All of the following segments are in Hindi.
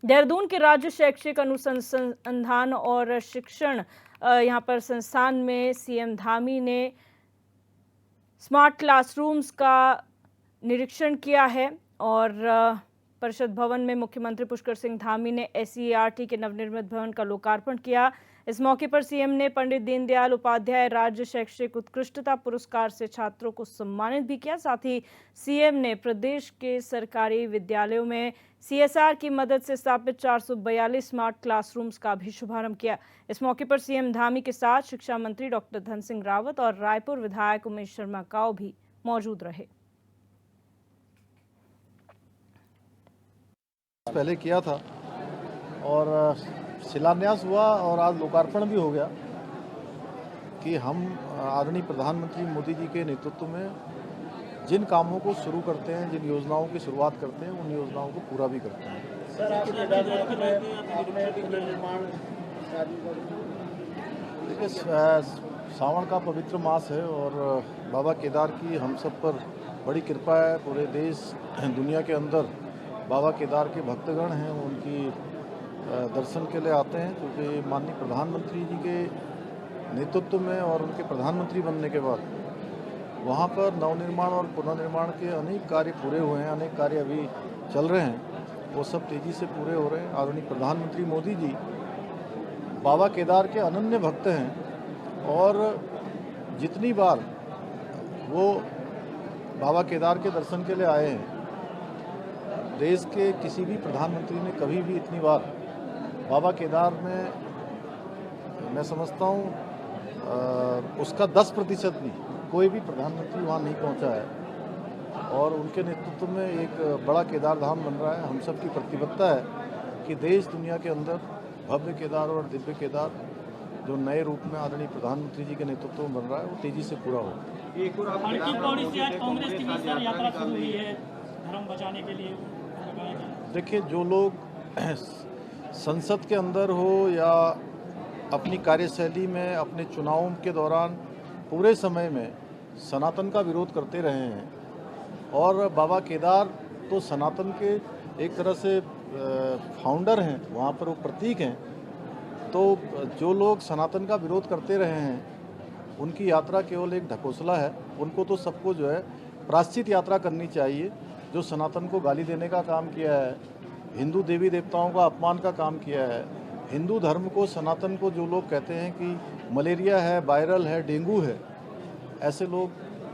देहरादून के राज्य शैक्षिक अनुसंधान और शिक्षण यहाँ पर संस्थान में सीएम धामी ने स्मार्ट क्लासरूम्स का निरीक्षण किया है और परिषद भवन में मुख्यमंत्री पुष्कर सिंह धामी ने एसईआरटी के नवनिर्मित भवन का लोकार्पण किया। इस मौके पर सीएम ने पंडित दीनदयाल उपाध्याय राज्य शैक्षिक उत्कृष्टता पुरस्कार से छात्रों को सम्मानित भी किया। साथ ही सीएम ने प्रदेश के सरकारी विद्यालयों में सीएसआर की मदद से स्थापित 442 स्मार्ट क्लासरूम्स का भी शुभारंभ किया। इस मौके पर सीएम धामी के साथ शिक्षा मंत्री डॉक्टर धन सिंह रावत और रायपुर विधायक उमेश शर्मा काऊ भी मौजूद रहे। पहले किया था और शिलान्यास हुआ और आज लोकार्पण भी हो गया कि हम आदरणीय प्रधानमंत्री मोदी जी के नेतृत्व में जिन कामों को शुरू करते हैं, जिन योजनाओं की शुरुआत करते हैं, उन योजनाओं को पूरा भी करते हैं। देखिए, सावन का पवित्र मास है और बाबा केदार की हम सब पर बड़ी कृपा है। पूरे देश दुनिया के अंदर बाबा केदार के भक्तगण हैं, उनकी दर्शन के लिए आते हैं, क्योंकि माननीय प्रधानमंत्री जी के नेतृत्व में और उनके प्रधानमंत्री बनने के बाद वहाँ पर नवनिर्माण और पुनर्निर्माण के अनेक कार्य पूरे हुए हैं, अनेक कार्य अभी चल रहे हैं, वो सब तेज़ी से पूरे हो रहे हैं। आदरणीय प्रधानमंत्री मोदी जी बाबा केदार के अनन्य भक्त हैं और जितनी बार वो बाबा केदार के दर्शन के लिए आए हैं, देश के किसी भी प्रधानमंत्री ने कभी भी इतनी बार बाबा केदार में, मैं समझता हूँ उसका 10% भी कोई भी प्रधानमंत्री वहाँ नहीं पहुँचा है और उनके नेतृत्व में एक बड़ा केदार धाम बन रहा है। हम सब की प्रतिबद्धता है कि देश दुनिया के अंदर भव्य केदार और दिव्य केदार जो नए रूप में आदरणीय प्रधानमंत्री जी के नेतृत्व में बन रहा है, वो तेजी से पूरा हो। धर्म बचाने के लिए देखिए, जो लोग संसद के अंदर हो या अपनी कार्यशैली में अपने चुनावों के दौरान पूरे समय में सनातन का विरोध करते रहे हैं और बाबा केदार तो सनातन के एक तरह से फाउंडर हैं, वहाँ पर वो प्रतीक हैं, तो जो लोग सनातन का विरोध करते रहे हैं उनकी यात्रा केवल एक ढकोसला है। उनको तो सबको जो है प्रायश्चित यात्रा करनी चाहिए। जो सनातन को गाली देने का काम किया है, हिंदू देवी देवताओं का अपमान का काम किया है, हिंदू धर्म को, सनातन को जो लोग कहते हैं कि मलेरिया है, वायरल है, डेंगू है, ऐसे लोग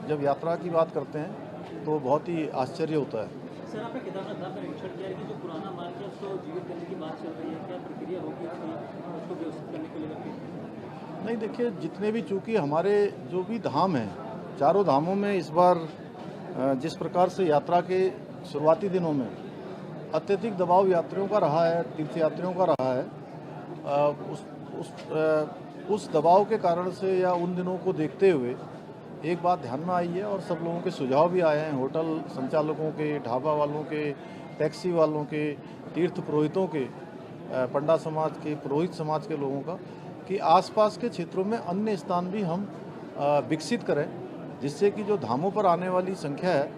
जब यात्रा की बात करते हैं तो बहुत ही आश्चर्य होता है। सर, आपने केदारनाथ धाम का निरीक्षण किया है कि जो पुराना मार्ग है उसको जीवित करने की बात चल रही है, क्या प्रक्रिया होगी उसको व्यवस्थित करने को लेकर? नहीं, देखिए, जितने भी, चूँकि हमारे जो भी धाम हैं, चारों धामों में इस बार जिस प्रकार से यात्रा के शुरुआती दिनों में अत्यधिक दबाव यात्रियों का रहा है, तीर्थयात्रियों का रहा है, उस दबाव के कारण से या उन दिनों को देखते हुए एक बात ध्यान में आई है और सब लोगों के सुझाव भी आए हैं, होटल संचालकों के, ढाबा वालों के, टैक्सी वालों के, तीर्थ पुरोहितों के, पंडा समाज के, पुरोहित समाज के लोगों का, कि आसपास के क्षेत्रों में अन्य स्थान भी हम विकसित करें, जिससे कि जो धामों पर आने वाली संख्या है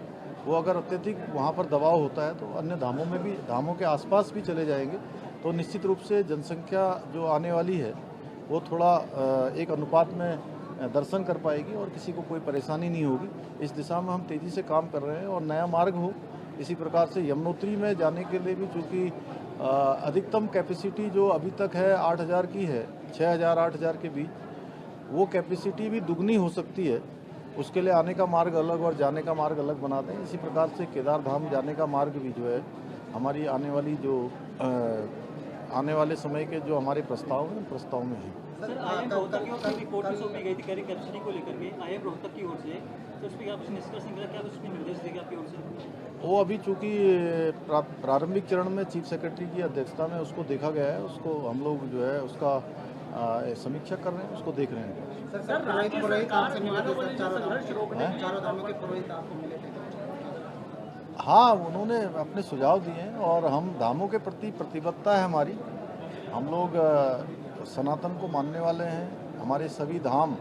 वो अगर अत्यधिक वहाँ पर दबाव होता है तो अन्य धामों में भी, धामों के आसपास भी चले जाएंगे, तो निश्चित रूप से जनसंख्या जो आने वाली है वो थोड़ा एक अनुपात में दर्शन कर पाएगी और किसी को कोई परेशानी नहीं होगी। इस दिशा में हम तेज़ी से काम कर रहे हैं और नया मार्ग हो। इसी प्रकार से यमुनोत्री में जाने के लिए भी, चूँकि अधिकतम कैपेसिटी जो अभी तक है 8,000 की है, 6,000-8,000 के बीच, वो कैपेसिटी भी दुगनी हो सकती है। उसके लिए आने का मार्ग अलग और जाने का मार्ग अलग बना दें। इसी प्रकार से केदार धाम जाने का मार्ग भी जो है हमारी आने वाली जो आने वाले समय के जो हमारे प्रस्ताव हैं, प्रस्ताव में है। सर, आईएम रोहतक की ओर से रिपोर्ट भी सौंपी गई थी कैप्चरिंग को लेकर के, आईएम रोहतक की ओर से, तो उस पर आप निष्कर्ष निकला, क्या कुछ निर्देश देगा आपकी ओर से? वो अभी चूँकि प्रारंभिक चरण में चीफ सेक्रेटरी की अध्यक्षता में उसको देखा गया है, उसको हम लोग जो है उसका समीक्षा कर रहे हैं, उसको देख रहे हैं। हाँ, उन्होंने अपने सुझाव दिए हैं और हम धामों के प्रति प्रतिबद्धता है हमारी। हम लोग सनातन को मानने वाले हैं। हमारे सभी धाम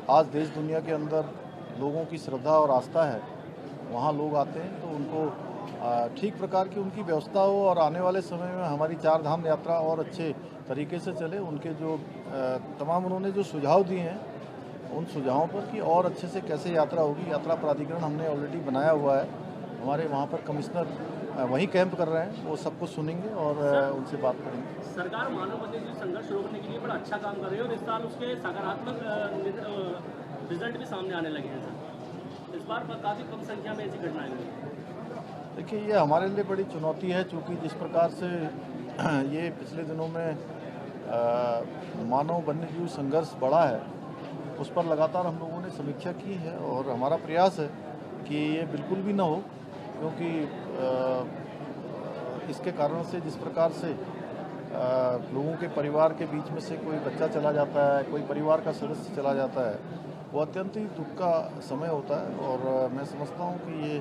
आज देश दुनिया के अंदर लोगों की श्रद्धा और आस्था है, वहाँ लोग आते हैं तो उनको ठीक प्रकार की उनकी व्यवस्था हो और आने वाले समय में हमारी चार धाम यात्रा और अच्छे तरीके से चले। उनके जो तमाम उन्होंने जो सुझाव दिए हैं उन सुझावों पर कि और अच्छे से कैसे यात्रा होगी, यात्रा प्राधिकरण हमने ऑलरेडी बनाया हुआ है। हमारे वहाँ पर कमिश्नर वहीं कैंप कर रहे हैं, वो सबको सुनेंगे और उनसे बात करेंगे। सरकार मानव अधिकार संघर्ष रोकने के लिए बड़ा अच्छा काम कर रही है और इस साल उसके सकारात्मक रिजल्ट भी सामने आने लगे हैं सर। इस बार काफ़ी कम संख्या में ऐसी घटनाएं हुई। देखिए, ये हमारे लिए बड़ी चुनौती है, क्योंकि जिस प्रकार से ये पिछले दिनों में मानव वन्यजीव संघर्ष बढ़ा है, उस पर लगातार हम लोगों ने समीक्षा की है और हमारा प्रयास है कि ये बिल्कुल भी ना हो, क्योंकि इसके कारण से जिस प्रकार से लोगों के परिवार के बीच में से कोई बच्चा चला जाता है, कोई परिवार का सदस्य चला जाता है, वो अत्यंत ही दुख का समय होता है। और मैं समझता हूँ कि ये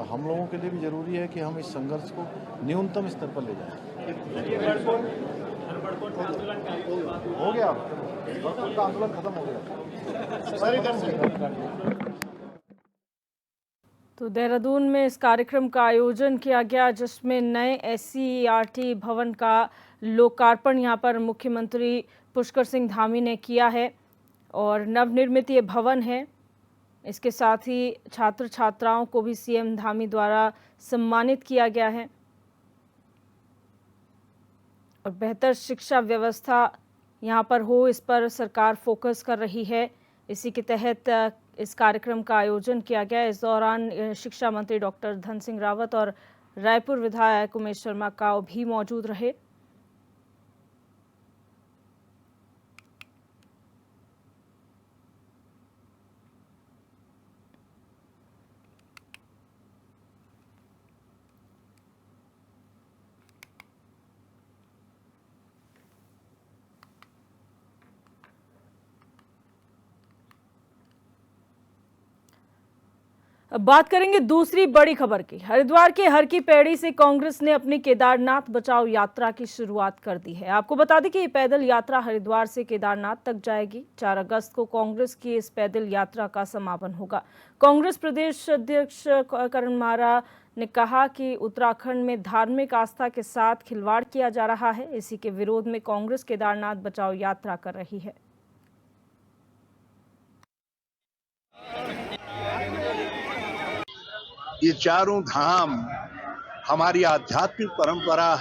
हम लोगों के लिए भी ज़रूरी है कि हम इस संघर्ष को न्यूनतम स्तर पर ले जाएं। हो गया, बड़कोट का आंदोलन खत्म हो गया। तो देहरादून में इस कार्यक्रम का आयोजन किया गया, जिसमें नए SCERT भवन का लोकार्पण यहाँ पर मुख्यमंत्री पुष्कर सिंह धामी ने किया है और नवनिर्मित ये भवन है। इसके साथ ही छात्र छात्राओं को भी CM धामी द्वारा सम्मानित किया गया है और बेहतर शिक्षा व्यवस्था यहाँ पर हो, इस पर सरकार फोकस कर रही है। इसी के तहत इस कार्यक्रम का आयोजन किया गया। इस दौरान शिक्षा मंत्री डॉक्टर धन सिंह रावत और रायपुर विधायक उमेश शर्मा काव भी मौजूद रहे। अब बात करेंगे दूसरी बड़ी खबर की। हरिद्वार के हर की पैड़ी से कांग्रेस ने अपनी केदारनाथ बचाओ यात्रा की शुरुआत कर दी है। आपको बता दें कि ये पैदल यात्रा हरिद्वार से केदारनाथ तक जाएगी। 4 अगस्त को कांग्रेस की इस पैदल यात्रा का समापन होगा। कांग्रेस प्रदेश अध्यक्ष करण मारा ने कहा कि उत्तराखंड में धार्मिक आस्था के साथ खिलवाड़ किया जा रहा है। इसी के विरोध में कांग्रेस केदारनाथ बचाओ यात्रा कर रही है। ये चारों धाम हमारी आध्यात्मिक परंपरा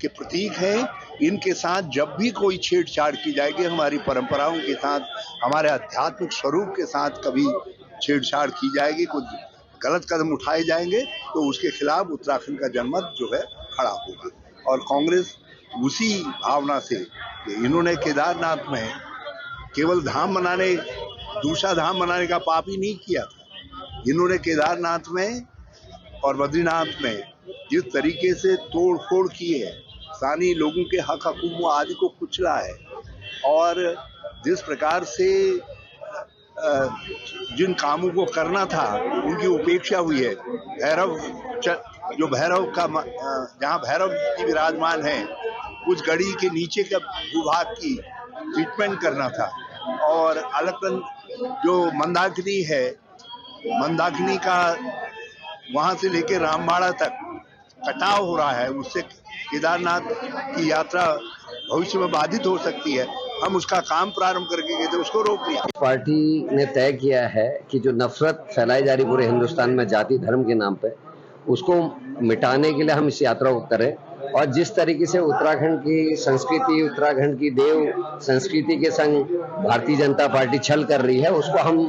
के प्रतीक हैं। इनके साथ जब भी कोई छेड़छाड़ की जाएगी, हमारी परंपराओं के साथ, हमारे आध्यात्मिक स्वरूप के साथ कभी छेड़छाड़ की जाएगी, कुछ गलत कदम उठाए जाएंगे, तो उसके खिलाफ उत्तराखंड का जनमत जो है खड़ा होगा। और कांग्रेस उसी भावना से, इन्होंने केदारनाथ में केवल धाम बनाने, दूसरा धाम बनाने का पाप ही नहीं किया था। इन्होंने केदारनाथ में और बद्रीनाथ में जिस तरीके से तोड़ फोड़ की है, स्थानीय लोगों के हक हकूक आदि को कुचला है, और जिस प्रकार से जिन कामों को करना था उनकी उपेक्षा हुई है। जो भैरव का, जहाँ भैरव की विराजमान है, उस गढ़ी के नीचे का भूभाग की ट्रीटमेंट करना था, और अलकनंद जो मंदाकिनी है, मंदाकिनी का वहां से लेकर रामबाड़ा तक कटाव हो रहा है, उससे केदारनाथ की यात्रा भविष्य में बाधित हो सकती है। हम उसका काम प्रारंभ करके गए थे, उसको रोक दिया। पार्टी ने तय किया है कि जो नफरत फैलाई जा रही पूरे हिंदुस्तान में जाति धर्म के नाम पे, उसको मिटाने के लिए हम इस यात्रा को करें। और जिस तरीके से उत्तराखंड की संस्कृति, उत्तराखंड की देव संस्कृति के संग भारतीय जनता पार्टी छल कर रही है, उसको हम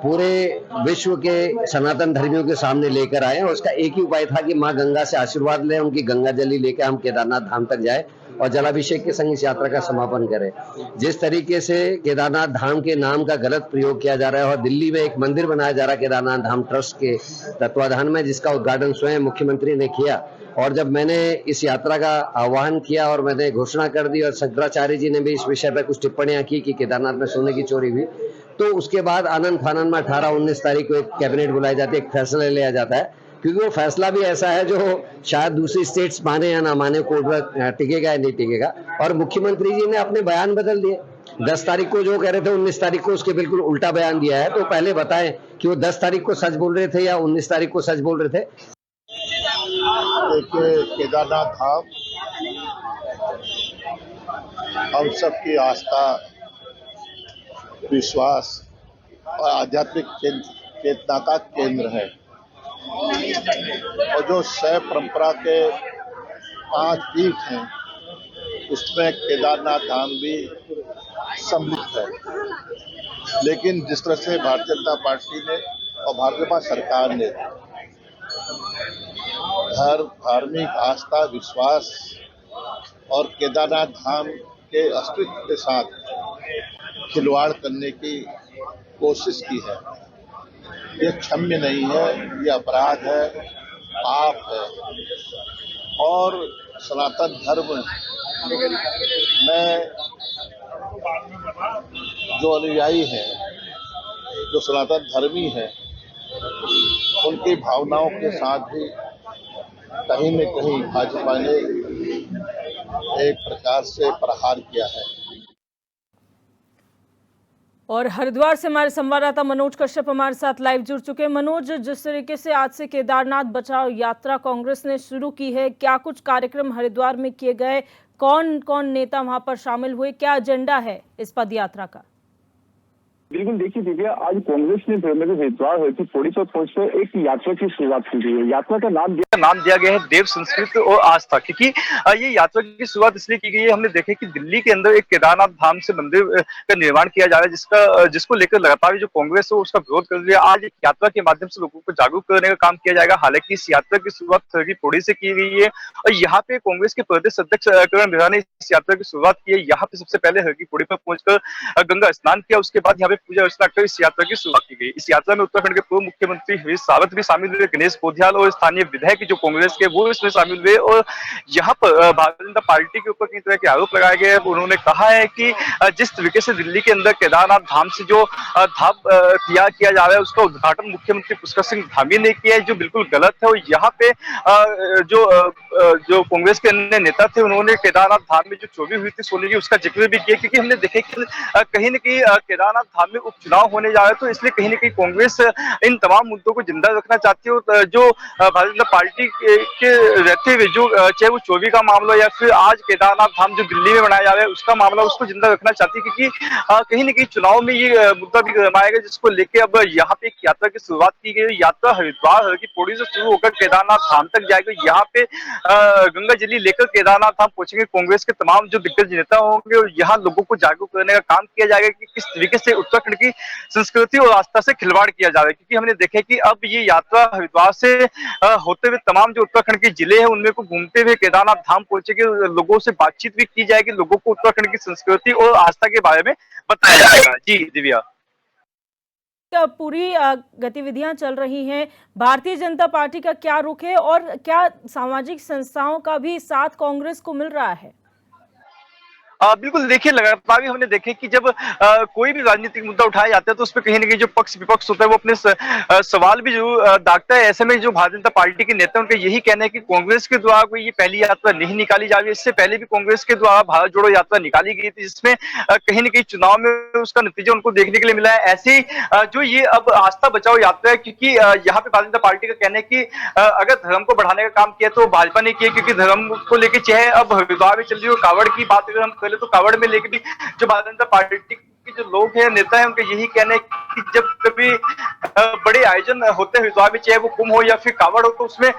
पूरे विश्व के सनातन धर्मियों के सामने लेकर आए। और उसका एक ही उपाय था कि माँ गंगा से आशीर्वाद लें, उनकी गंगा जली लेकर हम केदारनाथ धाम तक जाए और जलाभिषेक के संग इस यात्रा का समापन करें। जिस तरीके से केदारनाथ धाम के नाम का गलत प्रयोग किया जा रहा है और दिल्ली में एक मंदिर बनाया जा रहा है केदारनाथ धाम ट्रस्ट के तत्वाधान में, जिसका उद्घाटन स्वयं मुख्यमंत्री ने किया। और जब मैंने इस यात्रा का आह्वान किया और मैंने घोषणा कर दी और शंकराचार्य जी ने भी इस विषय पर कुछ टिप्पणियां की कि केदारनाथ में सोने की चोरी हुई, तो उसके बाद आनंद फानन में 18-19 तारीख को एक कैबिनेट बुलाई जाती है, एक फैसला लिया जाता है। क्योंकि वो फैसला भी ऐसा है जो शायद दूसरी स्टेट्स माने या ना माने, कोर्ट में टिकेगा या नहीं टिकेगा। और मुख्यमंत्री जी ने अपने बयान बदल दिए। 10 तारीख को जो कह रहे थे 19 तारीख को उसके बिल्कुल उल्टा बयान दिया है। तो पहले बताएं कि वो 10 तारीख को सच बोल रहे थे या 19 तारीख को सच बोल रहे थे। देखिए, केदारनाथ धाम हम सबकी आस्था, विश्वास और आध्यात्मिक चेतना का केंद्र है और जो शैव परंपरा के 5 पीठ हैं उसमें केदारनाथ धाम भी सम्मिलित है। लेकिन जिस तरह से भारतीय जनता पार्टी ने और भारतीय जनता सरकार ने धार्मिक आस्था, विश्वास और केदारनाथ धाम के अस्तित्व के साथ खिलवाड़ करने की कोशिश की है, ये क्षम्य नहीं है, ये अपराध है, पाप है। और सनातन धर्म में जो अनुयायी हैं, जो सनातन धर्मी हैं, उनकी भावनाओं के साथ भी कहीं न कहीं भाजपा ने एक प्रकार से प्रहार किया है। और हरिद्वार से हमारे संवाददाता मनोज कश्यप हमारे साथ लाइव जुड़ चुके हैं। मनोज, जिस तरीके से आज से केदारनाथ बचाओ यात्रा कांग्रेस ने शुरू की है, क्या कुछ कार्यक्रम हरिद्वार में किए गए, कौन कौन नेता वहां पर शामिल हुए, क्या एजेंडा है इस पद यात्रा का? बिल्कुल, देखिए दिव्या, आज कांग्रेस ने हरिद्वार होती थोड़ी सौ पहुंच से एक यात्रा की शुरुआत की गई है। यात्रा का नाम दिया गया है देव संस्कृति और आस्था, क्योंकि ये यात्रा की शुरुआत इसलिए की गई है। हमने देखा कि दिल्ली के अंदर एक केदारनाथ धाम से मंदिर का निर्माण किया जा रहा है, जिसको लेकर लगातार जो कांग्रेस है उसका विरोध कर रही है। आज एक यात्रा के माध्यम से लोगों को जागरूक करने का काम किया जाएगा। हालांकि इस यात्रा की शुरुआत थोड़ी से की गई है और यहाँ पे कांग्रेस के प्रदेश अध्यक्ष करण बिरला ने इस यात्रा की शुरुआत की है। यहाँ पे सबसे पहले हरकी पौड़ी पर पहुंचकर गंगा स्नान किया, उसके बाद यहाँ पे पूजा अर्चना कर इस यात्रा की शुरुआत की गई। इस यात्रा में उत्तराखंड के पूर्व मुख्यमंत्री हरीश रावत भी शामिल हुए, गणेश पोध्याल और स्थानीय विधायक जो कांग्रेस के वो इसमें शामिल हुए। और यहाँ पर भारतीय जनता पार्टी के ऊपर कई तरह के आरोप लगाए गए। उन्होंने कहा है कि जिस तरीके से दिल्ली के अंदर केदारनाथ धाम से जो धाम किया जा रहा है उसका उद्घाटन मुख्यमंत्री पुष्कर सिंह धामी ने किया है, जो बिल्कुल गलत है। और यहाँ पे जो कांग्रेस के अन्य नेता थे उन्होंने केदारनाथ धाम में जो चोरी हुई थी सोने की उसका जिक्र भी किया, क्योंकि हमने देखे कि कहीं न कहीं केदारनाथ धाम में उपचुनाव होने जा रहा है, तो इसलिए कहीं न कहीं कांग्रेस इन तमाम मुद्दों को जिंदा रखना चाहती है। जो भारतीय जनता पार्टी के रहते हुए जो चाहे वो चोरी का मामला या फिर आज केदारनाथ धाम जो दिल्ली में बनाया जा रहा है उसका मामला, उसको जिंदा रखना चाहती है, क्योंकि कहीं न कहीं चुनाव में ये मुद्दा भी गरमाएगा, जिसको लेके अब यहाँ पे एक यात्रा की शुरुआत की गई। यात्रा हरिद्वार की पौड़ी से शुरू होकर केदारनाथ धाम तक जाएगी। यहाँ पे गंगा जली लेकर केदारनाथ धाम पहुंचेंगे कांग्रेस के तमाम जो दिग्गज नेता होंगे और यहाँ लोगों को जागरूक करने का काम किया जाएगा कि किस तरीके से उत्तराखंड की संस्कृति और आस्था से खिलवाड़ किया जा रहा है। क्योंकि हमने देखा कि अब ये यात्रा हरिद्वार से होते हुए तमाम जो उत्तराखंड के जिले हैं उनमें को घूमते हुए केदारनाथ धाम पहुंचेंगे, लोगों से बातचीत भी की जाएगी, लोगों को उत्तराखंड की संस्कृति और आस्था के बारे में बताया जाएगा। जी दिव्या, पूरी गतिविधियां चल रही हैं, भारतीय जनता पार्टी का क्या रुख है और क्या सामाजिक संस्थाओं का भी साथ कांग्रेस को मिल रहा है? बिल्कुल, देखिए लगातार हमने देखे कि जब कोई भी राजनीतिक मुद्दा उठाया जाता है तो उस पर कहीं न कहीं जो पक्ष विपक्ष होता है वो अपने सवाल भी जरूर दागता है। ऐसे में जो भारतीय जनता पार्टी के नेता उनका यही कहना है कि कांग्रेस के द्वारा कोई ये पहली यात्रा नहीं निकाली जा रही है। इससे पहले भी कांग्रेस के द्वारा भारत जोड़ो यात्रा निकाली गई थी, जिसमें कहीं न कहीं चुनाव में उसका नतीजा उनको देखने के लिए मिला है। ऐसे ही जो ये अब आस्था बचाओ यात्रा है, क्योंकि यहाँ पे भारतीय जनता पार्टी का कहना है कि अगर धर्म को बढ़ाने का काम किया तो भाजपा ने किया, क्योंकि धर्म को लेकर चाहे अब हरिद्वार में चल रही हो कांवड़ की बात अगर हम पहले तो कांवड़ में लेके भी जो भारतीय जनता पार्टी के जो लोग हैं, नेता हैं, उनका यही कहना है कि जब कभी बड़े आयोजन होते हैं हरिद्वार में, चाहे वो कुंभ हो या फिर कांवड़ हो, तो उसमें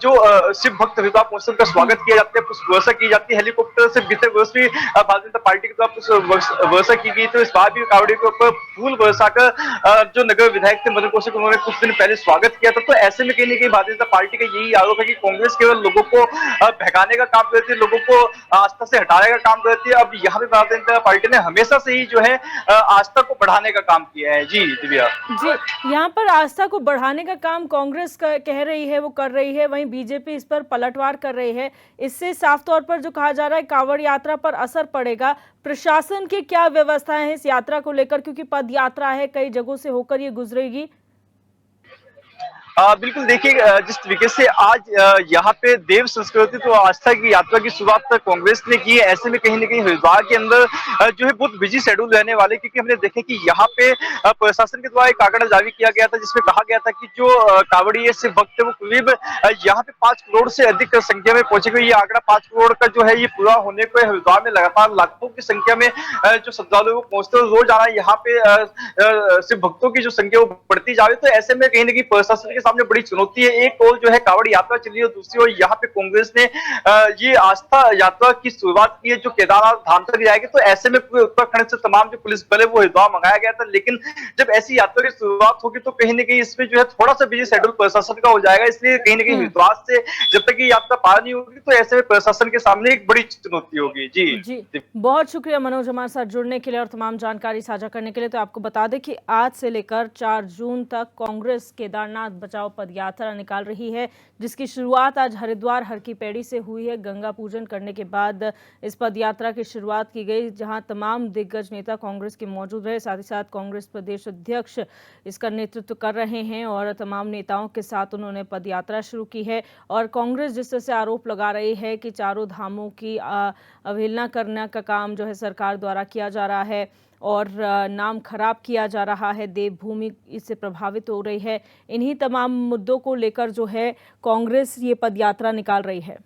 जो शिव भक्त हरिद्वार पहुंचते हैं उनका स्वागत किया जाता है, पुष्प वर्षा की जाती है। हेलीकॉप्टर से बीते वर्ष भी भारतीय जनता पार्टी के द्वारा पुष्प वर्षा की गई, तो इस बार भी कांवड़ी के ऊपर फूल वर्षा कर जो नगर विधायक थे मदन कौशिक, उन्होंने कुछ दिन पहले स्वागत किया था। तो ऐसे में कहीं न कहीं भारतीय जनता पार्टी का यही आरोप है कि कांग्रेस केवल लोगों को भगाने का काम करती है, लोगों को आस्था से हटाने का काम करती है। अब यहाँ पे भारतीय जनता पार्टी ने हमेशा से ही जो है आस्था को बढ़ाने का काम किया है। जी दिव्या जी, यहाँ पर आस्था को बढ़ाने का काम कांग्रेस कह रही है, वो कर रही है, वहीं बीजेपी इस पर पलटवार कर रही है। इससे साफ तौर पर जो कहा जा रहा है कांवड़ यात्रा पर असर पड़ेगा। प्रशासन की क्या व्यवस्थाएं हैं इस यात्रा को लेकर, क्योंकि पद यात्रा है, कई जगहों से होकर ये गुजरेगी? बिल्कुल देखिए, जिस तरीके से आज यहाँ पे देव संस्कृति तो आस्था की यात्रा की शुरुआत कांग्रेस ने की है, ऐसे में कहीं ना कहीं हरिद्वार के अंदर जो है बहुत बिजी शेड्यूल रहने वाले, क्योंकि हमने देखा कि यहाँ पे प्रशासन के द्वारा एक आंकड़ा जारी किया गया था जिसमें कहा गया था कि जो कांवड़िए से भक्त है वो करीब यहाँ पे 5 करोड़ से अधिक संख्या में पहुंचेगा। ये आंकड़ा 5 करोड़ का जो है ये पूरा होने को हरिद्वार में लगातार लाखों की संख्या में जो श्रद्धालु पहुंचते हैं, रोज आना यहाँ पे सिर्फ भक्तों की जो संख्या वो बढ़ती जा रही है। तो ऐसे में कहीं ना कहीं प्रशासन के सामने बड़ी चुनौती है। एक ओर जो है कांवड़ यात्रा चली है, दूसरी ओर यहाँ पे कांग्रेस ने ये आस्था यात्रा की शुरुआत की है जो केदारनाथ धाम तक जाएगी। तो ऐसे में पूरे उत्तराखंड से तमाम जो पुलिस बल है वो हरिद्वार मंगाया गया था, लेकिन जब ऐसी यात्रा की शुरुआत होगी तो कहीं ना कहीं इसमें जो है थोड़ा सा बिजी शेड्यूल प्रशासन का हो जाएगा। इसलिए कहीं ना कहीं हरिद्वार से जब तक ये यात्रा पार नहीं होगी तो ऐसे में प्रशासन के सामने एक बड़ी चुनौती होगी। जी बहुत शुक्रिया मनोज हमारे साथ जुड़ने के लिए और तमाम जानकारी साझा करने के लिए। तो आपको बता दें कि आज से लेकर 4 जून तक कांग्रेस केदारनाथ बचाओ पदयात्रा निकाल रही है, जिसकी शुरुआत आज हरिद्वार हर की पैड़ी से हुई है। गंगा पूजन करने के बाद इस पदयात्रा की शुरुआत की गई, जहां तमाम दिग्गज नेता कांग्रेस के मौजूद रहे। साथ ही साथ कांग्रेस प्रदेश अध्यक्ष इसका नेतृत्व कर रहे हैं और तमाम नेताओं के साथ उन्होंने पदयात्रा शुरू की है। और कांग्रेस जिस तरह से आरोप लगा रही है कि चारों धामों की अवहेलना करने का काम जो है सरकार द्वारा किया जा रहा है और नाम खराब किया जा रहा है, देवभूमि इससे प्रभावित हो रही है, इन्हीं तमाम मुद्दों को लेकर जो है कांग्रेस ये पदयात्रा निकाल रही है।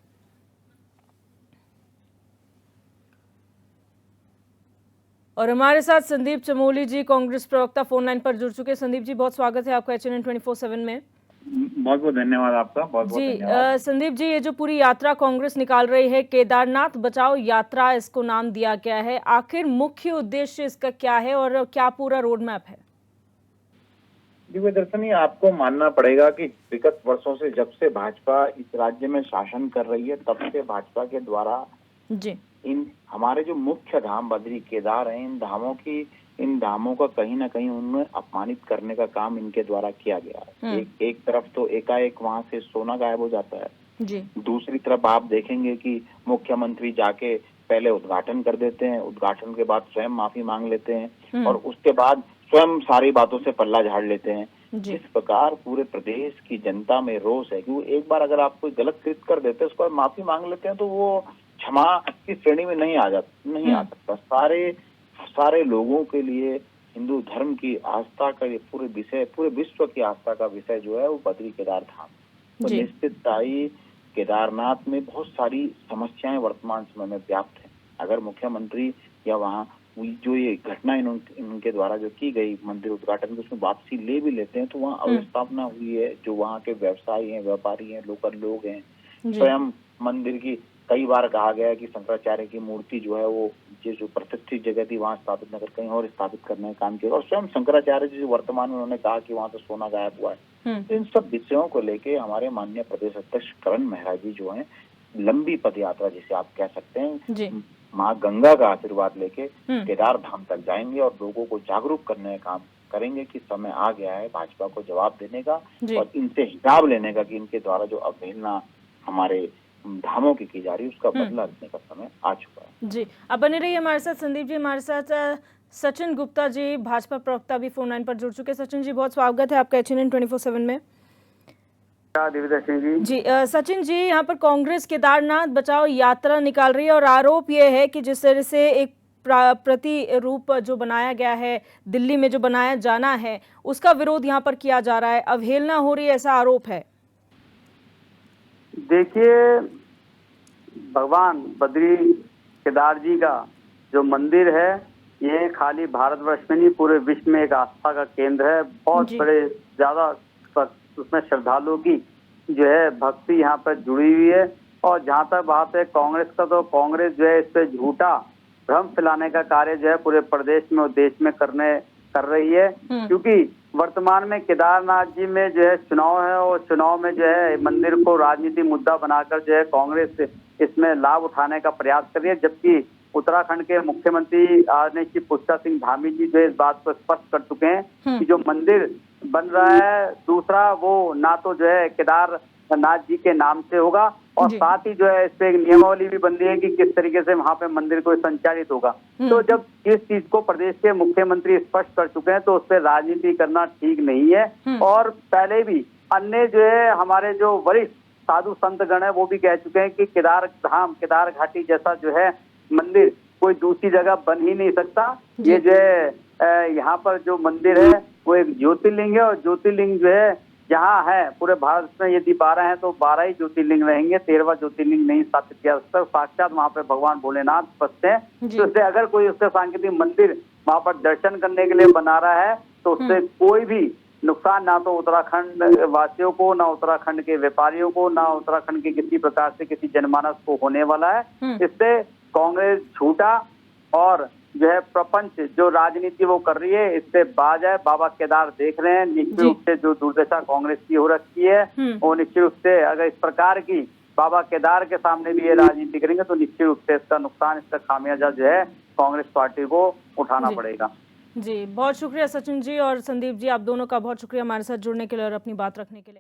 और हमारे साथ संदीप चमोली जी, कांग्रेस प्रवक्ता, फोन लाइन पर जुड़ चुके हैं। संदीप जी, बहुत स्वागत है आपका HNN 24/7 में। बहुत बहुत धन्यवाद आपका। बहुत जी संदीप जी, ये जो पूरी यात्रा कांग्रेस निकाल रही है, केदारनाथ बचाओ यात्रा इसको नाम दिया गया है, आखिर मुख्य उद्देश्य इसका क्या है और क्या पूरा रोड मैप है? जी दर्शनी, आपको मानना पड़ेगा कि विगत वर्षों से जब से भाजपा इस राज्य में शासन कर रही है तब से भाजपा के द्वारा जी इन हमारे जो मुख्य धाम बद्री केदार हैं, इन धामों का कहीं ना कहीं उनमें अपमानित करने का काम इनके द्वारा किया गया है। एक तरफ तो एकाएक वहां से सोना गायब हो जाता है जी। दूसरी तरफ आप देखेंगे कि मुख्यमंत्री जाके पहले उद्घाटन कर देते हैं, उद्घाटन के बाद स्वयं माफी मांग लेते हैं और उसके बाद स्वयं सारी बातों से पल्ला झाड़ लेते हैं। इस प्रकार पूरे प्रदेश की जनता में रोष है कि वो एक बार अगर आप कोई गलत कृत्य कर देते हैं, उसके बाद माफी मांग लेते हैं तो वो क्षमा की श्रेणी में नहीं आ सकता। सारे लोगों के लिए हिंदू धर्म की आस्था का ये पूरे विश्व की आस्था का विषय जो है वो बद्री केदार धाम। तो निश्चित ही केदारनाथ में बहुत सारी समस्याएं वर्तमान समय में व्याप्त हैं। अगर मुख्यमंत्री या वहाँ जो ये घटना इनके द्वारा जो की गई मंदिर उद्घाटन की, उसमें वापसी ले भी लेते हैं तो वहाँ अव्यवस्थापना हुई है। जो वहाँ के व्यवसायी हैं, व्यापारी हैं, लोकल लोग हैं, स्वयं मंदिर की कई बार कहा गया है कि शंकराचार्य की मूर्ति जो है वो जो प्रतिष्ठित जगह थी वहां स्थापित न कर कहीं और स्थापित करने का काम किया और स्वयं शंकराचार्य जी वर्तमान में उन्होंने कहा कि वहां से सोना गायब हुआ है। तो इन सब विषयों को लेके हमारे माननीय प्रदेश अध्यक्ष करण मेहरा जी जो है लंबी पद यात्रा जिसे आप कह सकते हैं, माँ गंगा का आशीर्वाद लेके केदार धाम तक जाएंगे और लोगों को जागरूक करने का काम करेंगे कि समय आ गया है भाजपा को जवाब देने का और इनसे हिसाब लेने का कि इनके द्वारा जो अवहेलना हमारे धामों की जा रही है उसका बदला लेने का समय आ चुका है। जी, अब बने रहिए हमारे साथ संदीप जी। हमारे साथ सचिन गुप्ता जी, भाजपा प्रवक्ता, भी फोन लाइन पर जुड़ चुके हैं। सचिन जी, बहुत स्वागत है आपका HNN 24/7 में। जी सचिन जी, यहाँ पर कांग्रेस केदारनाथ बचाओ यात्रा निकाल रही है और आरोप ये है कि जिस तरह से एक प्रतिरूप जो बनाया गया है दिल्ली में जो बनाया जाना है उसका विरोध यहाँ पर किया जा रहा है, अवहेलना हो रही है, ऐसा आरोप है। देखिए, भगवान बद्री केदार जी का जो मंदिर है ये खाली भारतवर्ष में नहीं पूरे विश्व में एक आस्था का केंद्र है। बहुत बड़े ज्यादा उसमें श्रद्धालुओं की जो है भक्ति यहाँ पर जुड़ी हुई है। और जहाँ तक बात है कांग्रेस का, तो कांग्रेस जो है इस पे झूठा भ्रम फैलाने का कार्य जो है पूरे प्रदेश में और देश में कर रही है। क्योंकि वर्तमान में केदारनाथ जी में जो है चुनाव है और चुनाव में जो है मंदिर को राजनीतिक मुद्दा बनाकर जो है कांग्रेस इसमें लाभ उठाने का प्रयास कर रही है। जबकि उत्तराखंड के मुख्यमंत्री आदरणीय पुष्कर सिंह धामी जी जो इस बात को स्पष्ट कर चुके हैं कि जो मंदिर बन रहा है दूसरा वो ना तो जो है केदारनाथ जी के नाम से होगा और साथ ही जो है इस पे एक नियमावली भी बन रही है कि किस तरीके से वहां पे मंदिर को संचालित होगा। तो जब इस चीज को प्रदेश के मुख्यमंत्री स्पष्ट कर चुके हैं तो उस पर राजनीति करना ठीक नहीं है। और पहले भी अन्य जो है हमारे जो वरिष्ठ साधु संत गण है वो भी कह चुके हैं कि केदार धाम, केदार घाटी जैसा जो है मंदिर कोई दूसरी जगह बन ही नहीं सकता। ये जो है यहाँ पर जो मंदिर है वो एक ज्योतिर्लिंग है, और ज्योतिर्लिंग जो है जहाँ है पूरे भारत में यदि 12 हैं तो 12 ही ज्योतिर्लिंग रहेंगे, 13वां ज्योतिर्लिंग नहीं स्थापित किया जा सकता। साक्षात वहाँ पे भगवान भोलेनाथ बसते हैं, तो इससे अगर कोई उससे सांकेतिक मंदिर वहाँ पर दर्शन करने के लिए बना रहा है तो उससे कोई भी नुकसान ना तो उत्तराखंड वासियों को, ना उत्तराखंड के व्यापारियों को, ना उत्तराखंड के किसी प्रकार से किसी जनमानस को होने वाला है। इससे कांग्रेस झूठा और जो है प्रपंच जो राजनीति वो कर रही है इससे बाज है। बाबा केदार देख रहे हैं, निश्चित रूप से जो दुर्दशा कांग्रेस की हो रखी है वो निश्चित रूप से अगर इस प्रकार की बाबा केदार के सामने भी ये राजनीति करेंगे तो निश्चित रूप से इसका नुकसान, इसका खामियाजा जो है कांग्रेस पार्टी को उठाना पड़ेगा। जी, बहुत शुक्रिया सचिन जी और संदीप जी, आप दोनों का बहुत शुक्रिया हमारे साथ जुड़ने के लिए और अपनी बात रखने के लिए।